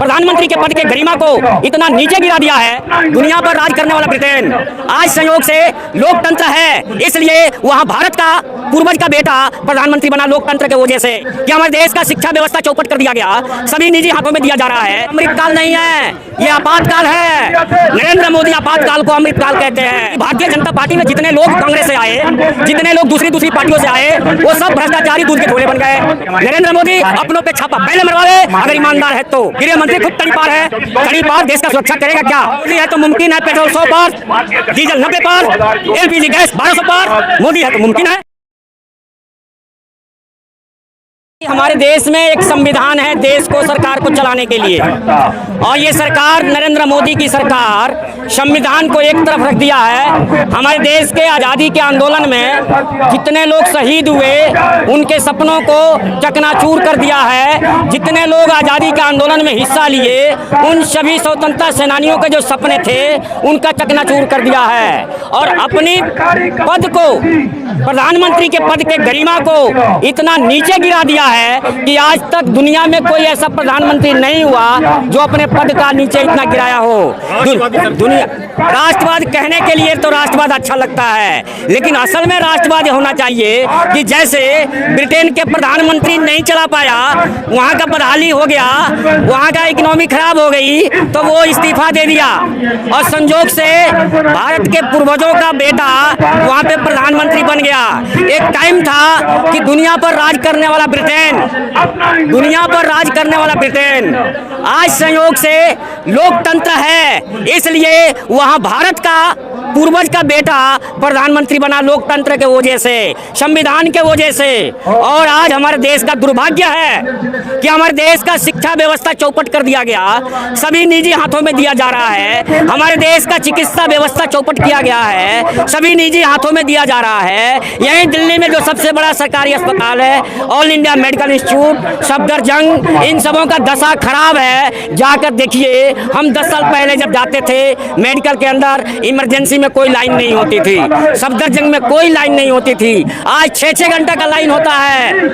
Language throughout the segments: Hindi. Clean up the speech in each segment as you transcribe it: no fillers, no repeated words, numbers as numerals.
प्रधानमंत्री के पद के गरिमा को इतना नीचे गिरा दिया है। दुनिया पर राज करने वाला ब्रिटेन आज संयोग से लोकतंत्र है, इसलिए वहां भारत का पूर्वज का बेटा प्रधानमंत्री बना लोकतंत्र के वजह से। कि हमारे देश का शिक्षा व्यवस्था चौपट कर दिया गया, सभी निजी हाथों में दिया जा रहा है। अमृतकाल नहीं है, ये आपातकाल है। नरेंद्र मोदी आपातकाल को अमृतकाल कहते हैं। भारतीय जनता पार्टी में जितने लोग कांग्रेस से आए, जितने लोग दूसरी पार्टियों से आए, वो सब भ्रष्टाचारी दूध के धोले बन गए। नरेंद्र मोदी अपनों पे छापा पहले मरवावे, अगर ईमानदार है तो। गृह मंत्री खुद तड़ीपार है, तड़ीपार देश का सुरक्षा करेगा क्या? मोदी है तो मुमकिन है पेट्रोल 100 पर, डीजल 90 पर, एलपीजी गैस 1200 पर। मोदी है तो मुमकिन है। हमारे देश में एक संविधान है देश को, सरकार को चलाने के लिए, और ये सरकार नरेंद्र मोदी की सरकार संविधान को एक तरफ रख दिया है। हमारे देश के आज़ादी के आंदोलन में जितने लोग शहीद हुए उनके सपनों को चकनाचूर कर दिया है। जितने लोग आज़ादी के आंदोलन में हिस्सा लिए उन सभी स्वतंत्रता सेनानियों के जो सपने थे उनका चकनाचूर कर दिया है, और अपनी पद को, प्रधानमंत्री के पद के गरिमा को इतना नीचे गिरा दिया है कि आज तक दुनिया में कोई ऐसा प्रधानमंत्री नहीं हुआ जो अपने पद का नीचे इतना गिराया हो। दुनिया राष्ट्रवाद कहने के लिए तो राष्ट्रवाद अच्छा लगता है, लेकिन असल में राष्ट्रवाद होना चाहिए कि जैसे ब्रिटेन के प्रधानमंत्री नहीं चला पाया, वहां का बदहाली हो गया, वहां का इकोनॉमी खराब हो गई तो वो इस्तीफा दे दिया, और संजोग से भारत के पूर्वजों का बेटा वहां पे प्रधानमंत्री बन गया। एक टाइम था कि दुनिया पर राज करने वाला ब्रिटेन, दुनिया पर राज करने वाला ब्रिटेन, आज संयोग से लोकतंत्र है, इसलिए वहां भारत का पूर्वज का बेटा प्रधानमंत्री बना लोकतंत्र के वजह से, संविधान के वजह से। और आज हमारे देश का दुर्भाग्य है कि हमारे देश का शिक्षा व्यवस्था चौपट कर दिया गया, सभी निजी हाथों में दिया जा रहा है। हमारे देश का चिकित्सा व्यवस्था चौपट किया गया है, सभी निजी हाथों में दिया जा रहा है। यहीं दिल्ली में जो सबसे बड़ा सरकारी अस्पताल है, all India medical institute, Safdarjung, इन सबों का दशा खराब है। जाकर देखिए, हम 10 साल पहले जब जाते थे मेडिकल के अंदर, इमरजेंसी में कोई लाइन नहीं होती थी, सफदरजंग में कोई लाइन नहीं होती थी। आज 6-6 घंटे का लाइन होता है,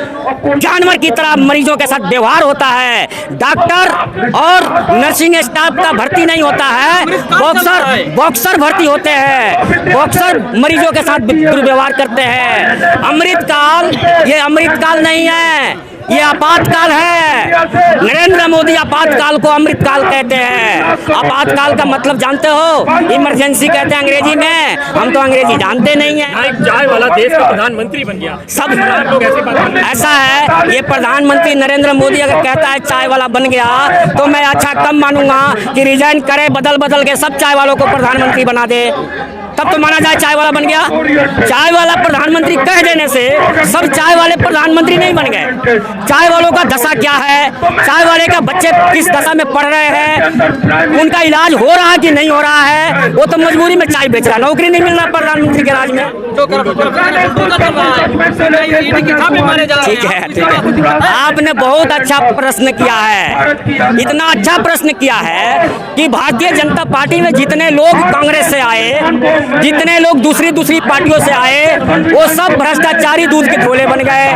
जानवर की तरह मरीजों के साथ व्यवहार होता है। डॉक्टर और नर्सिंग स्टाफ का भर्ती नहीं होता है, बॉक्सर भर्ती होते हैं, बॉक्सर मरीजों के साथ दुर्व्यवहार करते हैं। अमृतकाल, ये अमृतकाल नहीं है, ये आपातकाल है। नरेंद्र मोदी आपातकाल को अमृतकाल कहते हैं। आपातकाल का मतलब जानते हो? इमरजेंसी कहते हैं अंग्रेजी में, हम तो अंग्रेजी जानते नहीं है। एक चाय वाला देश का प्रधानमंत्री बन गया, सब लोग ऐसा है। ये प्रधानमंत्री नरेंद्र मोदी अगर कहता है चाय वाला बन गया, तो मैं अच्छा कम मानूंगा कि रिजाइन करे, बदल के सब चाय वालों को प्रधानमंत्री बना दे, तब तो माना जाए चाय वाला बन गया। चाय वाला प्रधानमंत्री कह देने से सब चाय वाले प्रधानमंत्री नहीं बन गए। चाय वालों का दशा क्या है, चाय वाले का बच्चे किस दशा में पढ़ रहे हैं, उनका इलाज हो रहा है कि नहीं हो रहा है, वो तो मजबूरी में चाय बेच रहा है, नौकरी नहीं मिल रहा प्रधानमंत्री के राज में। ठीक है, आपने बहुत अच्छा प्रश्न किया है, इतना अच्छा प्रश्न किया है कि भारतीय जनता पार्टी में जितने लोग कांग्रेस से आए, जितने लोग दूसरी पार्टियों से आए, वो सब भ्रष्टाचारी दूध के धोले बन गए।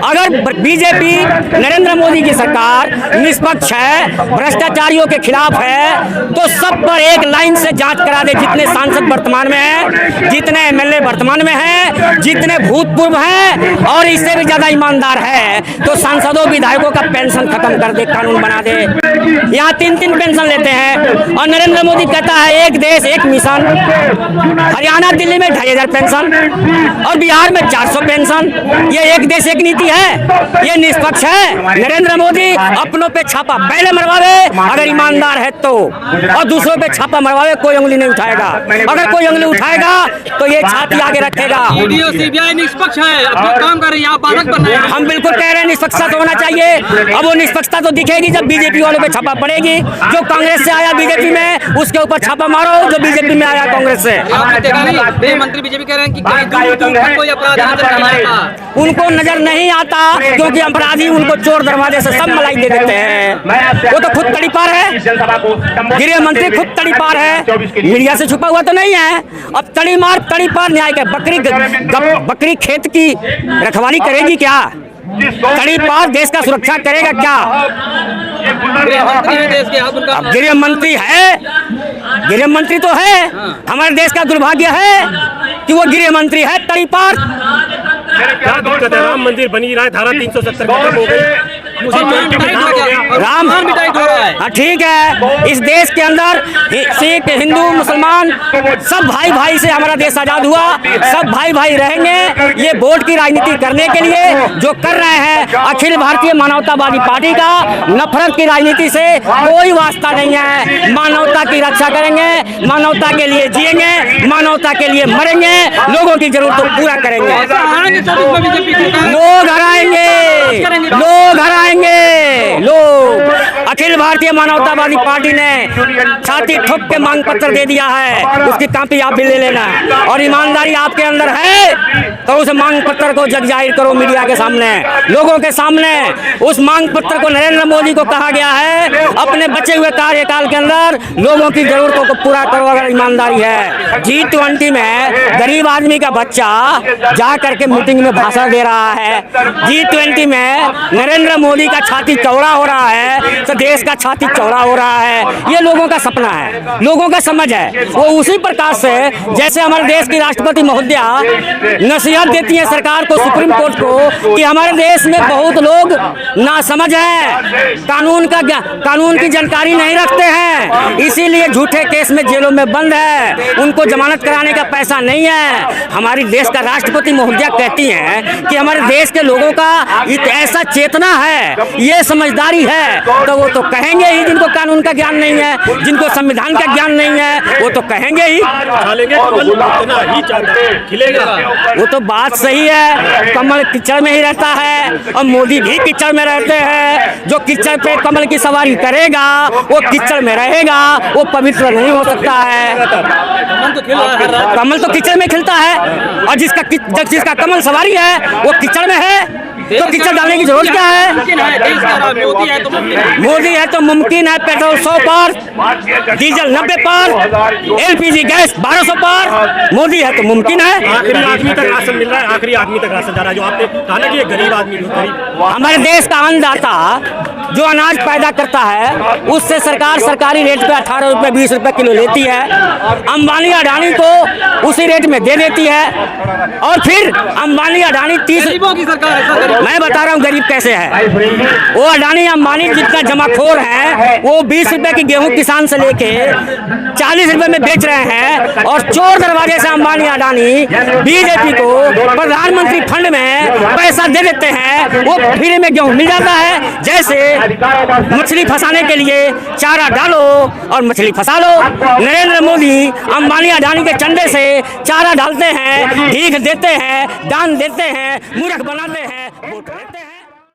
अगर बीजेपी नरेंद्र मोदी की सरकार निष्पक्ष है, भ्रष्टाचारियों के खिलाफ है, तो सब पर एक लाइन से जांच करा दे। जितने सांसद वर्तमान में हैं, जितने एमएलए वर्तमान में हैं, जितने भूतपूर्व हैं, और इससे भी ज्यादा ईमानदार है तो सांसदों विधायकों का पेंशन खत्म कर दे, कानून बना दे। यहाँ 3-3 पेंशन लेते हैं, और नरेंद्र मोदी कहता है एक देश एक मिशन। हरियाणा दिल्ली में 2500 पेंशन, और बिहार में 400 पेंशन। ये एक देश एक नीति है, ये निष्पक्ष है। नरेंद्र मोदी अपनों पे छापा पहले मरवावे अगर ईमानदार है तो, और दूसरों पे छापा मरवावे, कोई उंगली नहीं उठाएगा। अगर कोई उंगली उठाएगा तो ये छाती आगे रखेगा। सीबीआई निष्पक्ष है, अपना काम कर रही है, आप बाधक बन रहे हैं। हम बिल्कुल कह रहे हैं निष्पक्षता तो होना चाहिए। अब वो निष्पक्षता तो दिखेगी जब बीजेपी वालों पे छापा पड़ेगी। जो कांग्रेस से आया बीजेपी में, उसके ऊपर छापा मारो, जो बीजेपी में आया कांग्रेस से। गृह मंत्री बीजेपी कह रहे हैं कि कोई अपराध उनको नजर नहीं आता, क्योंकि अपराधी उनको चोर दरवाजे से सब मलाई दे देते हैं। वो तो खुद तड़ीपार है, गृह मंत्री खुद तड़ीपार है, मीडिया से छुपा हुआ तो नहीं है। अब तड़ीपार न्याय के बकरी खेत की रखवाली करेगी क्या? तड़ीपार देश का सुरक्षा करेगा क्या? गृह मंत्री है देश के, आप उनका अब गृह मंत्री है, गृह मंत्री तो है। हमारे देश का दुर्भाग्य है कि वो गृह मंत्री है तड़ी पार। क्या दिक्कत है? राम मंदिर बनी रहा है, धारा 370 खत्म हो गई, मुसलमान टाइट हो गया, राम मुसलमान भी टाइट हो रहा है। हाँ ठीक है, इस देश के अंदर सिख हिंदू मुसलमान सब भाई भाई से हमारा देश आजाद हुआ, सब भाई भाई रहेंगे। ये वोट की राजनीति करने के लिए जो कर रहे हैं अखिल भारतीय मानवतावादी पार्टी का, नफरत की राजनीति से कोई वास्ता नहीं है। मानवता की रक्षा करेंगे, मानवता के लिए जिएंगे, मानवता के लिए मरेंगे, लोगों की जरूरत को पूरा करेंगे। लोग हराएंगे, लोग हराएंगे, लोग। अखिल भारतीय मानवतावादी पार्टी ने छाती ठोक के मांग पत्र दे दिया है, उसकी कॉपी आप भी ले लेना। और ईमानदारी आपके अंदर है तो उस मांग पत्र को जग जाहिर करो मीडिया के सामने, लोगों के सामने। उस मांग पत्र को नरेंद्र मोदी को कहा गया है अपने बचे हुए कार्यकाल के अंदर लोगों की जरूरतों को पूरा करो अगर ईमानदारी है। G20 में गरीब आदमी का बच्चा जा करके मीटिंग में भाषण दे रहा है। G20 में नरेंद्र मोदी का छाती चौड़ा हो रहा है तो देश का छाती चौड़ा हो रहा है। ये लोगों का सपना है, लोगों का समझ है। वो उसी प्रकार से जैसे हमारे देश की राष्ट्रपति महोदया नसीहत देती है सरकार को, सुप्रीम कोर्ट को, कि हमारे देश में बहुत लोग नासमझ हैं, कानून की जानकारी नहीं रखते हैं, इसीलिए झूठे केस में जेलों में बंद है, उनको जमानत कराने का पैसा नहीं है। हमारी देश का राष्ट्रपति महोदया कहती हैं कि हमारे देश के लोगों का एक ऐसा चेतना है, ये समझदारी है, तो वो तो कहेंगे ही। जिनको कानून का ज्ञान नहीं है, जिनको संविधान का ज्ञान नहीं है, वो तो कहेंगे ही। वो तो बात सही है, कमल कीचड़ में ही रहता है और मोदी भी कीचड़ में रहते हैं। जो कीचड़ पे कमल की सवारी करेगा वो कीचड़ में रहेगा, वो पवित्र नहीं हो सकता है। कमल तो कीचड़ में खिलता है और जिसका कमल सवारी है वो कीचड़ में है, तो कीचड़ डालने की जरूरत क्या है? मोदी है तो मुमकिन है। पेट्रोल 100 पर, डीजल 90 पर, LPG गैस 1200 पर, मोदी है तो मुमकिन है। आखिरी आदमी तक राशन मिल रहा है, आखिरी आदमी तक राशन जा रहा है। जो आपने कहा ना कि ये गरीब आदमी, गरीब हमारे देश का अन्नदाता जो अनाज पैदा करता है उससे सरकार सरकारी रेट पे 18 रुपए 20 रुपए किलो लेती है, अंबानी अडानी को उसी रेट में दे देती है। और फिर अंबानी अडानी 30 की सरकार, मैं बता रहा हूँ गरीब कैसे है। वो अडानी अंबानी जितना जमाखोर है वो 20 रुपए की गेहूं किसान से लेके 40 रुपए में बेच रहे हैं और चोर दरवाजे से अंबानी अडानी बीजेपी को प्रधानमंत्री फंड में पैसा दे देते हैं। वो फ्री में गेहूं मिल जाता है। जैसे मछली फंसाने के लिए चारा डालो और मछली फंसा लो। नरेंद्र मोदी अंबानी अडानी के चंदे से चारा डालते हैं, भीख देते हैं, दान देते हैं, मूर्ख बनाते हैं, वोट लेते हैं।